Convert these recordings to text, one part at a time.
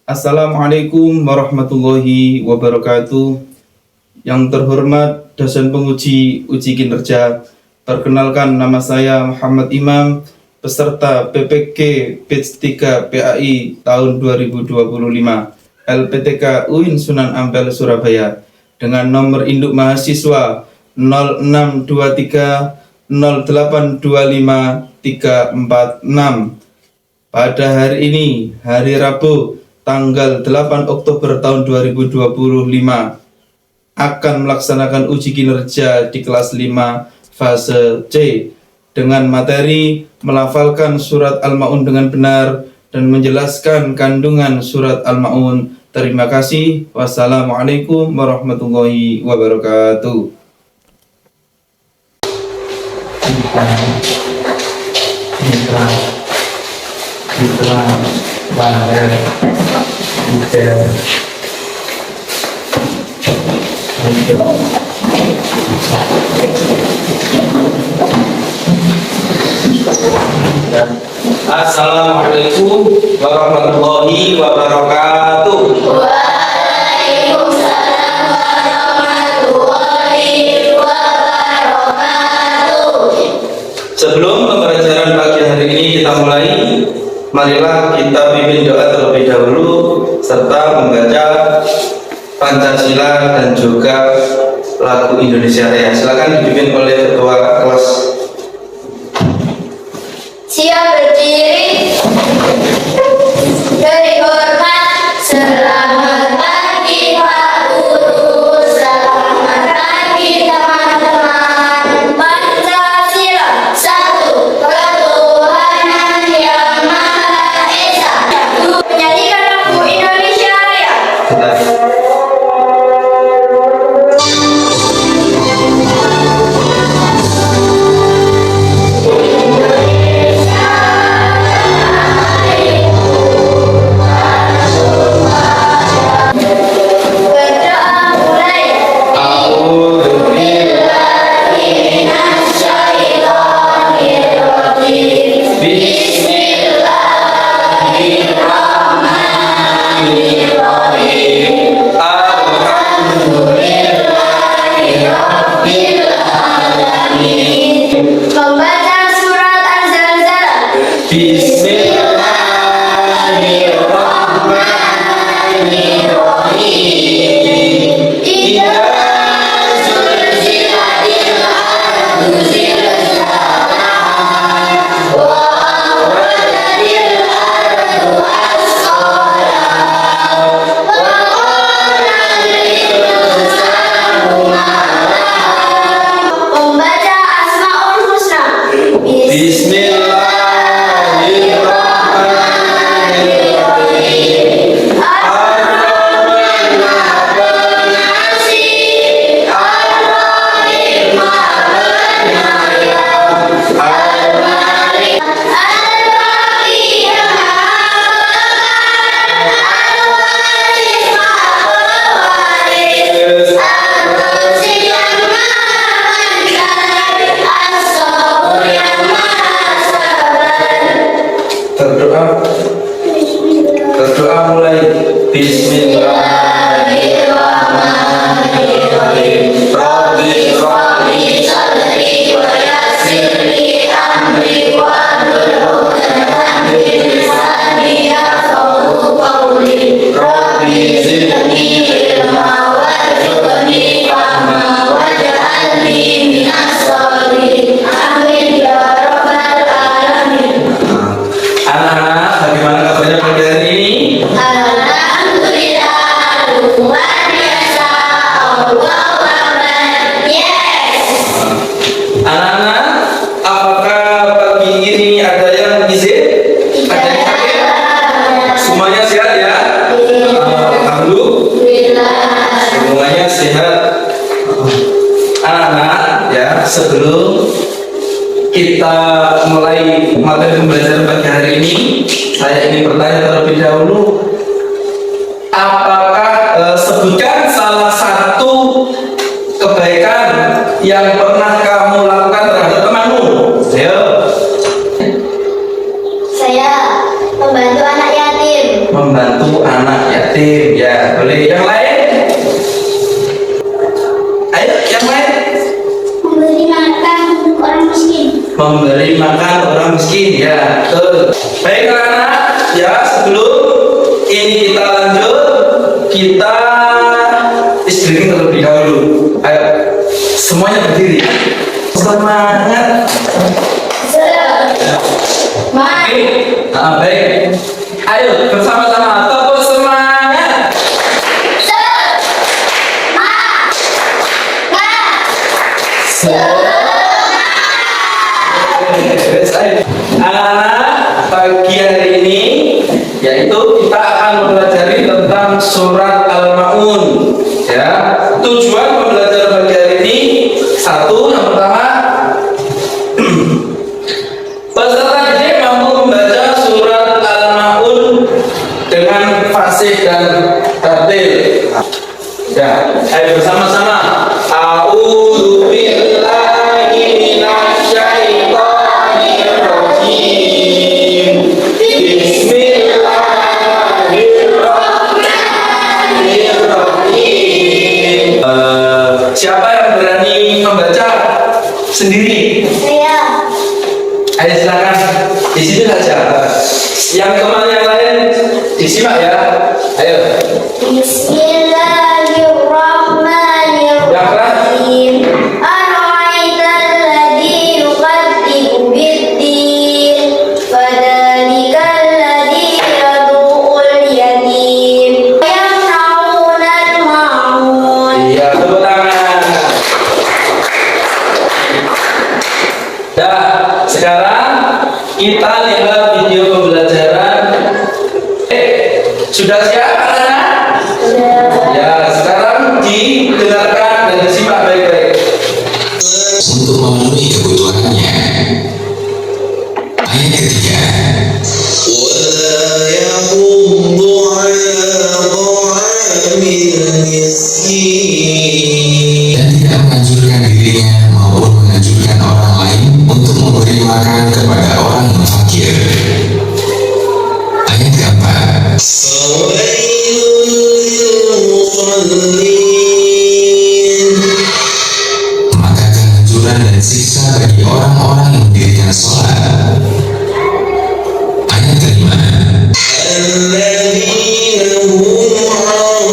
Assalamualaikum warahmatullahi wabarakatuh. Yang terhormat dosen penguji uji kinerja, perkenalkan nama saya Muhammad Imam, peserta PPG Batch 3 PAI tahun 2025, LPTK UIN Sunan Ampel Surabaya, dengan nomor induk mahasiswa 0623082536. Pada hari ini, hari Rabu, tanggal 8 Oktober tahun 2025, akan melaksanakan uji kinerja di kelas 5 fase C dengan materi melafalkan surat Al-Ma'un dengan benar dan menjelaskan kandungan surat Al-Ma'un. Terima kasih. Wassalamualaikum warahmatullahi wabarakatuh. Mitra Barer Buter Assalamualaikum warahmatullahi wabarakatuh. Waalaikumsalam warahmatullahi wabarakatuh. Sebelum pembelajaran pagi hari ini kita mulai, marilah kita pimpin doa terlebih dahulu serta membaca Pancasila dan juga lagu Indonesia Raya. Silakan dipimpin oleh ketua kelas. Siap berdiri. Beri hormat. Selamat pagi Pak Guru. Selamat pagi teman-teman. Pancasila satu ketuhanan yang Maha Esa. Menyanyikan lagu Indonesia Raya. Membaca surat Az-Zalzalah. Bismillahirrahmanirrahim. Idza zulzilatil ardu zilzalaha wa akhrajatil ardu asqalaha wa qala al-insanu ma laha. Membaca Asmaul Husna. Bismillahirrahmanirrahim. Ar-Rahman Ar-Rahim Ar-Rahim Ar-Rahim Al-Malik Al-Baqi Al-Waris Al-Waris Al-Qudsi yang Maha Ansar As-Sabur yang Maha Sabar. Berdoa mulai. Bismillahirrahmanirrahim. Rabbi Rabbi sadri wa yassirli amri wa hlul 'uqdatam min lisani yafqahu qawli. Rabbi zidni ilma warzuqni fahma waj'alni minas sholihin. Amin ya rabbal alamin. Anak-anak, bagaimana kabarnya pagi hari ini? Alhamdulillah, luar biasa. Allahu Akbar. Yes. Anak-anak, apakah pagi ini ada yang izin? Ada yang sakit? Semuanya sehat ya? Alhamdulillah. Semuanya sehat. Anak-anak, ya, sebelum kita mulai materi pembelajaran pagi hari ini, saya ingin bertanya terlebih dahulu, apakah sebutkan salah satu kebaikan yang pernah kamu lakukan terhadap temanmu? Ayo. Saya membantu anak yatim. membantu anak yatim. Ya, boleh. Yang lain? Ayo, yang lain. Memberi makan orang miskin. Memberi makan orang miskin. Ya, betul. Baik anak-anak, ya sebelum ini kita lanjut, kita istirahat terlebih dahulu. Ayo, semuanya berdiri. Semangat. Mari. Baik. Ayo bersama-sama tepuk semangat. Anak-anak, pagi hari ini yaitu kita akan mempelajari tentang surat Al-Maun. Ya, tujuan pembelajaran pagi hari ini satu, yang pertama, peserta didik mampu membaca surat Al-Maun dengan fasih dan tartil. Ya, ayo bersama-sama. A'udzu billahi minasyaitonir rajim. Bismillahirrahmanirrahim. Siapa yang berani membaca sendiri? Saya. Ayo silakan di sini saja. Yang teman yang lain disimak ya. Ayo. Bismillahirrahmanirrahim. Ara'aital ladzi yukadzibu bid-din, fadzalikal ladzi yad'ul yatim wa yamna'unal ma'un. Iya, tepuk tangan. Dah, sekarang kita lihat video pembelajaran. Sudah siap anak-anak? Ya, sekarang didengarkan dan disimak baik-baik. Untuk memenuhi kebutuhannya. Ayat ketiga. ولا يحض على طعام المسكين. Dan tidak menganjurkan dirinya maupun menganjurkan orang lain untuk memberi makan kepada orang yang fakir. Ayat keempat. فويل للمصلين. Maka kehancuran dan siksa bagi orang-orang yang mendirikan sholat. Ayat kelima. الذين هم عن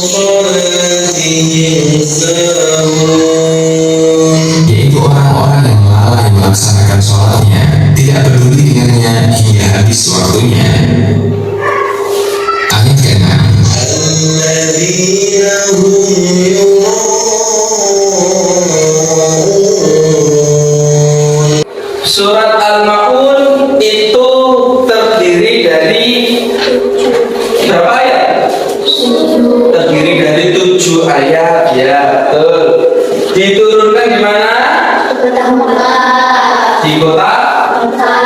صلاتهم ساهون. Yaitu orang-orang yang lalai melaksanakan sholatnya, tidak peduli dengannya hingga habis waktunya. Ayat keenam. الذين هم يراءون. Surat Al-Maun itu terdiri dari berapa ayat? Terdiri dari 7 ayat. Ya, betul. Diturunkan di mana? Di kota Mekah.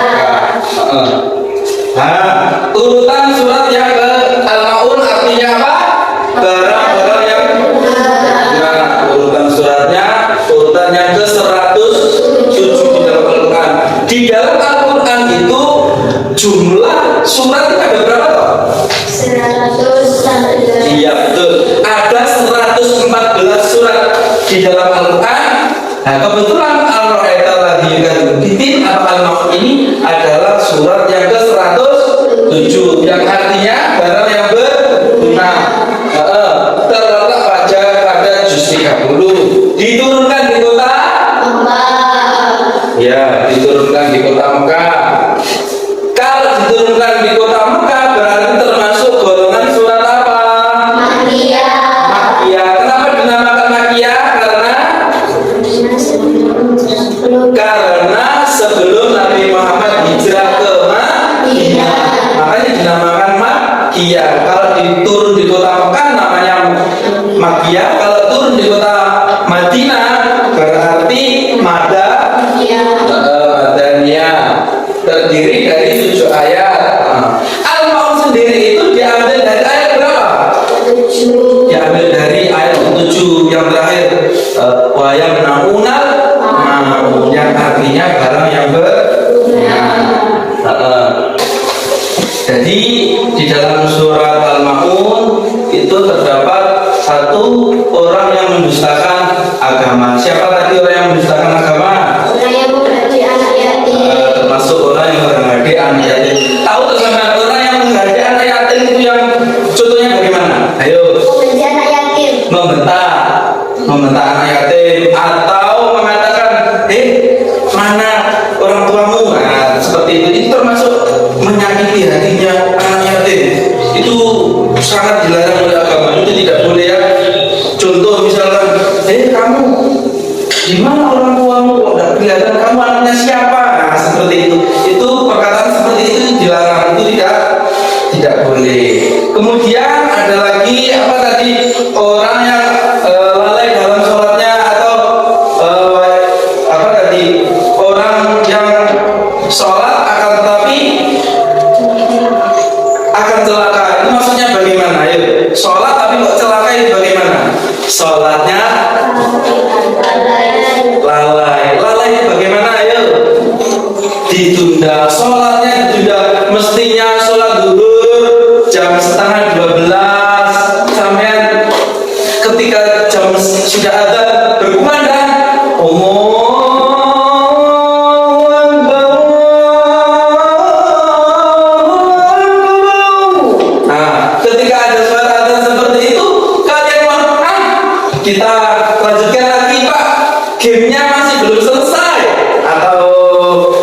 Nah, urutan surat yang ke Al-Maun artinya apa? Barang-barang yang nah, urutan suratnya urutan yang ke 107 di dalam Al-Quran. Di dalam Al-Quran itu jumlah surat itu ada berapa toh? 100. Iya betul. Ada 114 surat di dalam Al-Quran. Nah kebetulan Al-Ra'aital ladzi yukadzibu bid-din atau Al-Maun ini adalah surat yang ke 107 yang artinya barang yang berguna. Terletak pada juz 30. Diturunkan di kota. Ya, diturunkan di kota Mekah. Kalau diturunkan di kota Mekah berarti termasuk golongan surat apa? Makkiyah. Kenapa dinamakan Makkiyah? Karena sebelum Nabi Muhammad hijrah ke Madinah, makanya dinamakan Makkiyah. Kalau diturun di kota Mekah namanya Makkiyah. Kalau turun di kota Madinah berarti Madaniyah. Terdiri dari 7 ayat. Al-Maun sendiri itu diambil dari ayat berapa? 7. Diambil dari ayat 7 yang terakhir. Wa yamna'unal ma'un, yang artinya barang yang berguna. Jadi di dalam surat Al-Maun itu terdapat satu orang yang mendustakan agama. Siapa tadi orang yang mendustakan agama? Orang yang menghaji anak yatim. Termasuk orang yang menghaji anak yatim. Tahu teman orang yang menghaji anak yatim itu yang contohnya bagaimana? Ayo. Menghaji anak yatim. Membentak anak yatim atau mengatakan, mana orang tuamu? Nah, seperti itu termasuk menyakiti hatinya anak yatim. Itu sangat dilarang oleh agama. Itu tidak boleh ya. Contoh misalkan, kamu di mana orang tuamu? Kok tidak kelihatan? Kamu anaknya siapa? Nah, seperti itu. Itu perkataan seperti itu dilarang. Itu tidak boleh. Kemudian ada lagi apa tadi, orang yang lalai dalam sholatnya atau apa tadi, orang yang sholat akan tetapi akan celaka. Itu maksudnya bagaimana? Ayo, sholat tapi kok celaka itu bagaimana? Sholatnya lalai itu bagaimana? Ayo, ditunda, sholatnya ditunda. Mestinya sholat zuhur jam 11:30, sampai ketika jam sudah adzan berkumandang ketika ada suara adzan seperti itu, kalian kita lanjutkan lagi Pak, gamenya masih belum selesai. Atau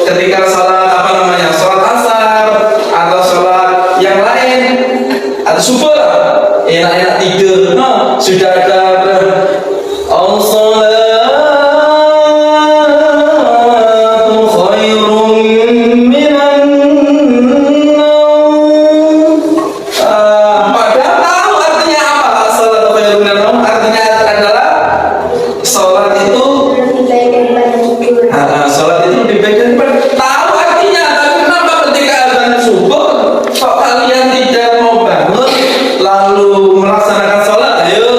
ketika sholat sholat asar atau sholat yang lain atau subuh, enak-enak tidur, sudah ada as-salatu khairum minan naum. Padahal tahu artinya apa as-salatu khairum minan naum? Artinya adalah sholat itu sholat itu lebih baik daripada, tahu artinya, tapi kenapa ketika azan subuh kok kalian tidak mau bangun lalu melaksanakan sholat? Ayo,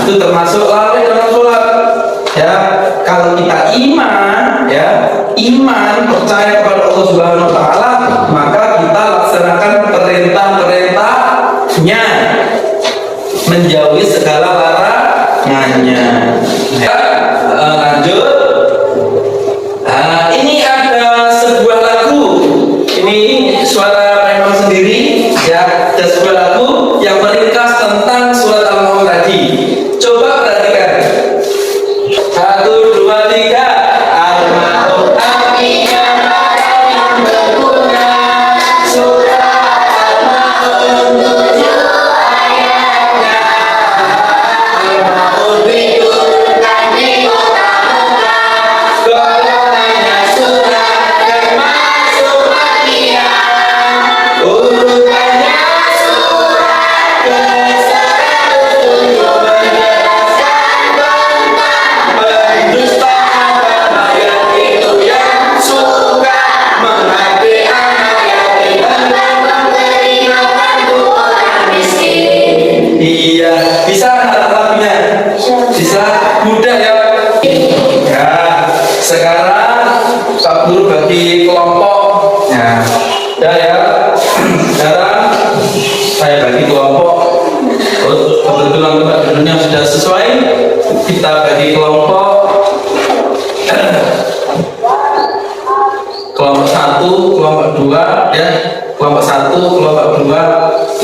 itu termasuk lalai dalam sholat ya. Kalau kita iman ya, iman percaya kepada Allah Subhanahu Wa Taala, maka kita laksanakan perintah-perintahnya, menjauhi segala larangannya ya. Lanjut. Ini ada sebuah lagu. Ini suara Pak Imam sendiri ya. Ada sebuah lagu yang meringkas tentang surat Al-Maun tadi. Coba perhatikan. 1, 2, 3. Al-Maun artinya barang yang berguna. Surat Al-Maun 7 ayatnya. Al-Maun diturunkan di kota Mekah. Golongannya surat termasuk Makkiyah. Urutannya surat ke-107 menjelaskan tentang pendusta agama itu yang suka menghaji anak yatim dan memberi makan untuk orang miskin. Iya, bisa nggak lagunya? Bisa, mudah ya. Ya, sekarang Pak Guru bagi kelompok. Ya. Sekarang saya bagi kelompok. Kebetulan tempat duduknya sudah sesuai. Kita bagi kelompok. Kelompok 1, kelompok 2, ya. Kelompok 1, kelompok 2,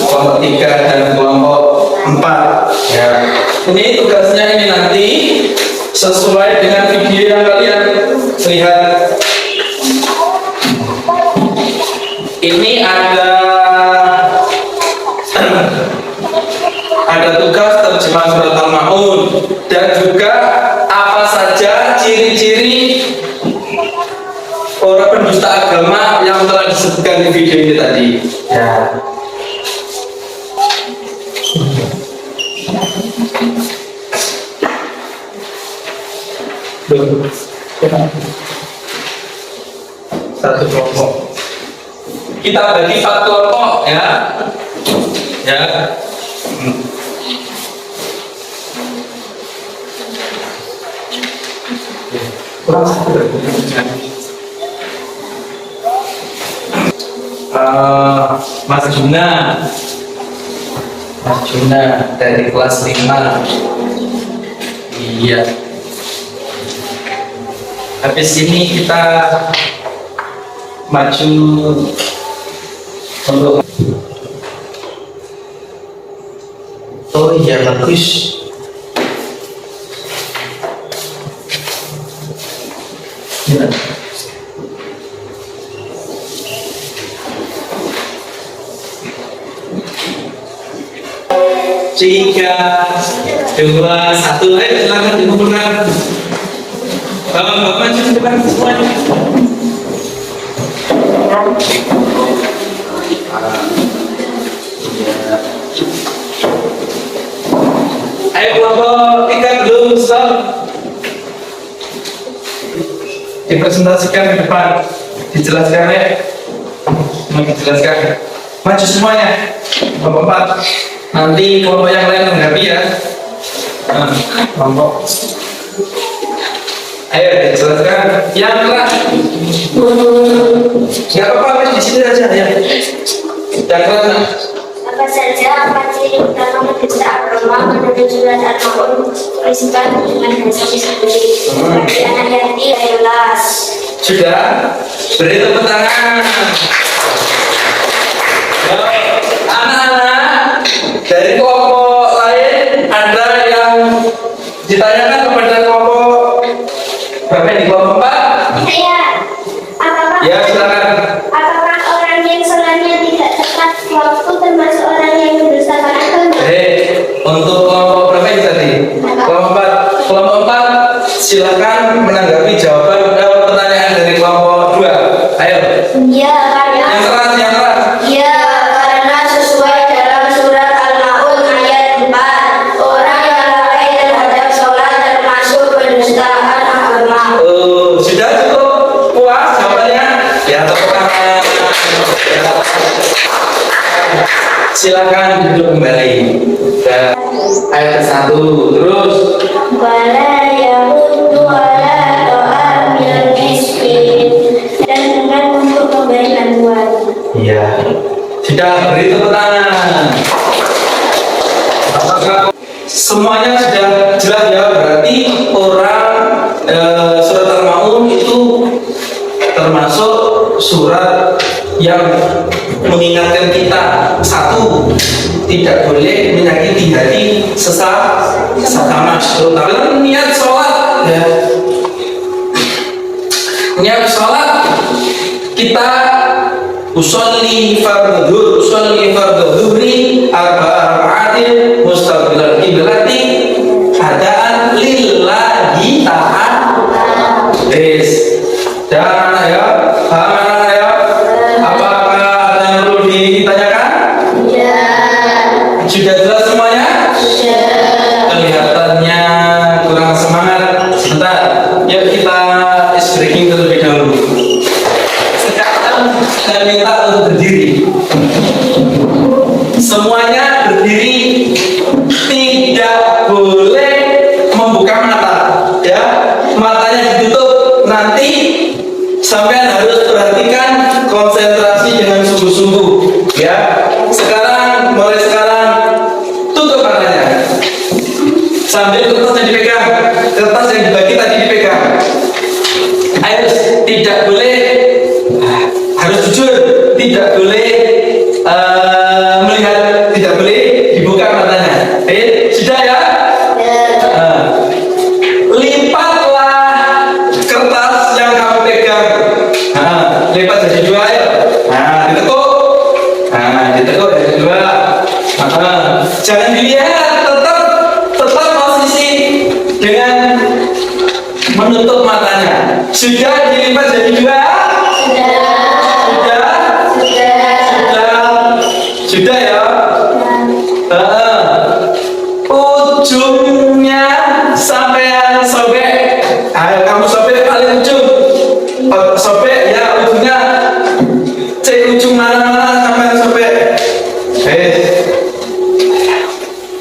kelompok 3 dan kelompok 4. Ya. Ini tugasnya ini nanti sesuai dengan video yang kalian lihat. Ini ada tugas terjemah surat Al-Maun dan juga apa saja ciri-ciri orang pendusta agama yang telah disebutkan di video ini tadi. Ya. Satu kelompok. Kita bagi 4 kelompok ya. Ya. Kurang satu. Mas Juna. Mas Juna dari kelas 5. Iya. Habis ini kita maju untuk. Oh iya, bagus. Ya. 3, 2, 1, ayo silakan dikumpulkan. Bapak maju ke depan semuanya. Ayo kelompok 3 dulu, stop. Dipresentasikan ke depan, dijelaskan ya. Dijelaskan. Maju semuanya. Kelompok 4. Nanti kelompok yang lain menghadapi ya. Kelompok. Ayo dijelaskan. Yang keras. Gak apa-apa, di sini aja ya. Yang keras. Apa saja apa ciri utama madrasah Ar-Rahmah menurut surat Al-Maun berisikan dengan bahasa sendiri. Bagi anak yatim jelas. Sudah? Beri tepuk tangan. Anak-anak dari kelompok lain ada yang ditanyakan kepada kelompok berapa di kelompok 4? Saya, apakah Ya, silakan. apakah orang yang sholatnya tidak tepat waktu termasuk orang yang mendustakan agama? Untuk kelompok berapa ini tadi? Kelompok 4. Kelompok 4 silakan menanggapi jawaban pertanyaan dari kelompok 2. Ayo. Ya, karena Yang keras, yang keras. ya, karena sesuai dalam surat Al-Maun ayat 4, orang yang lalai terhadap sholat termasuk pendustaan agama. Sudah cukup puas jawabannya? Ya, tepuk tangan. Silakan duduk kembali. Dan ayat 1 terus. Wala yahuddu ala ta'amil miskin, dan dengan untuk memberikan buat. Iya. Sudah beri tepuk tangan. Apakah semuanya sudah jelas ya? Berarti orang surat Al-Maun itu termasuk surat yang mengingatkan kita, satu, tidak boleh menyakiti hati sesama, terutama niat sholat ya. Niat sholat kita usolli fardhu dhuhri arba'atin mustaqbilal qiblati hadaan lillahi ta'ala. Dan ya, paham ya? Apakah ada yang perlu ditanyakan? Ya, Sudah jelas semuanya? ya. Kelihatannya kurang semangat. Sebentar, yuk kita ice breaking terlebih dahulu. Sekarang saya minta untuk berdiri. Semuanya berdiri, tidak boleh membuka mata, ya. Matanya ditutup. Nanti sampai harus perhatikan konsentrasi dengan sungguh-sungguh, ya. Mulai sekarang tutup matanya. Sambil kertas yang dipegang, kertas yang dibagi tadi dipegang. Ayo, tidak boleh, harus jujur, tidak boleh melihat, tidak boleh dibuka matanya. Sudah ya? Lipatlah kertas yang kamu pegang. Lipat jadi 2 ya. Ditekuk. Ditekuk jadi 2. Jangan dilihat, tetap posisi dengan menutup matanya. Sudah dilipat jadi 2? Sudah ya? Ujungnya sampai sobek. Ayo kamu sobek paling ujung. Sobek ya ujungnya. Cek ujung mana sampai sobek.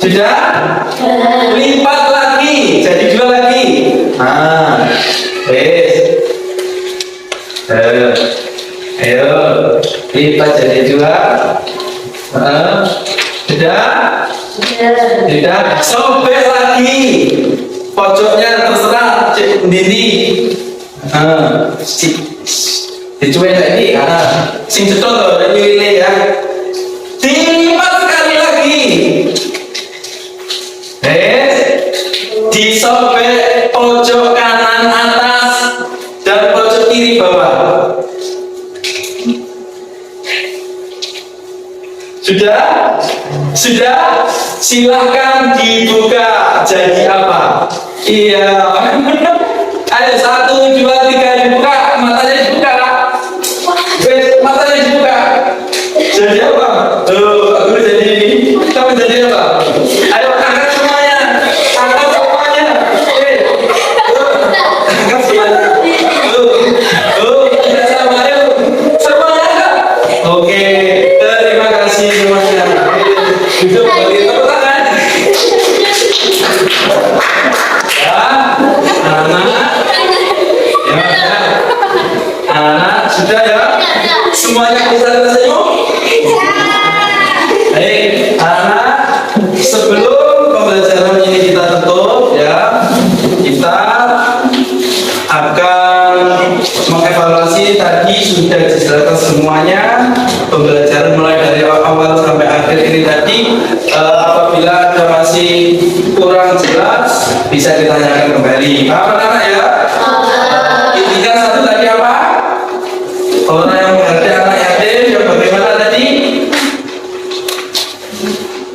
Sudah? Lipat lagi, jadi 2 lagi. Ayo, lipat. dipelajari dua. Tidak, sobek lagi. Pojoknya terserah cek sendiri. Dicuek lagi. Sing cedol loh, ini ya. Dilipat sekali lagi. Disobek pojok kanan atas dan pojok kiri bawah. Sudah, silahkan dibuka. Jadi apa? Iya. Ayo 1, 2, 3 dibuka. Matanya dibuka. Matanya dibuka. Jadi apa? Aku jadi ini. Kamu jadi apa? Ayo angkat semuanya. Angkat semuanya. Angkat semuanya. Kita sama ayo. Semuanya angkat. Oke. Terima kasih semuanya. Duduk bagi tepuk tangan. Ya, anak, sudah ya? Semuanya bisa tersenyum? Baik, anak, sebelum pembelajaran ini kita tutup ya, kita akan mengevaluasi. Tadi sudah dijelaskan semuanya pembelajaran mulai dari awal sampai akhir ini tadi. Apabila ada masih kurang jelas bisa ditanyakan kembali. Apa anak ya? Intikan satu tadi apa? Orang yang menghargai anak yatim yang bagaimana tadi?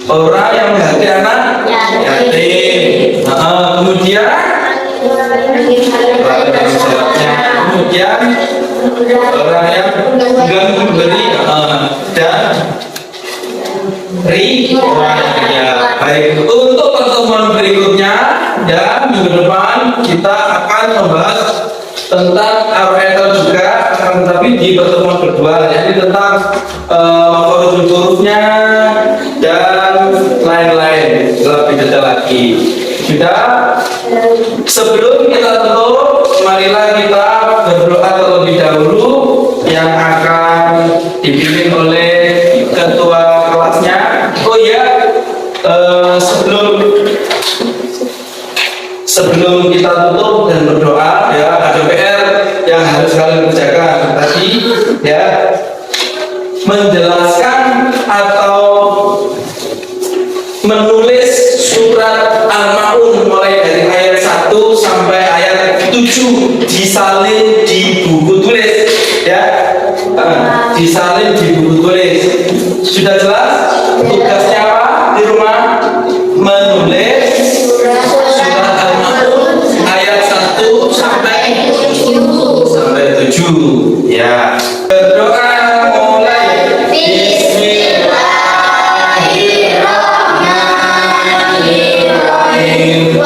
Orang yang menghargai anak yatim. Kemudian orang yang enggan memberi dan riwayatnya. Baik, untuk pertemuan berikutnya ya, minggu depan kita akan membahas tentang Ar-Ra'aital juga, akan tetapi di pertemuan kedua, jadi tentang makhrajul hurufnya dan lain-lain lebih detail lagi. Sudah, sebelum kita tutup, marilah kita berdoa terlebih dahulu yang akan dipimpin oleh ketua kelasnya. Oh ya, sebelum kita tutup dan berdoa ya, ada PR yang harus kalian kerjakan tadi ya, menjelaskan atau menulis surat Al-Ma'un mulai dari ayat 1 sampai ayat 7, disalin di buku tulis ya, disalin di buku tulis. Sudah jelas tugasnya apa di rumah? Menulis surat Al-Ma'un ayat 1 sampai 7 ya. Berdoa mulai. Bismillahirrahmanirrahim.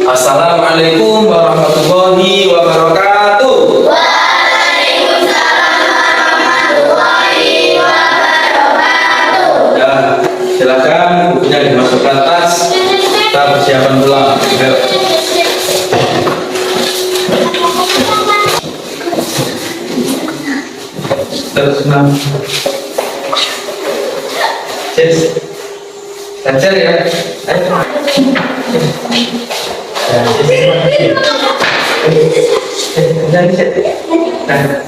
Assalamualaikum warahmatullahi wabarakatuh. Waalaikumsalam warahmatullahi wabarakatuh. Ya, silakan bukunya dimasukkan tas. Kita persiapan pulang. Terus belajar ya. Ayo.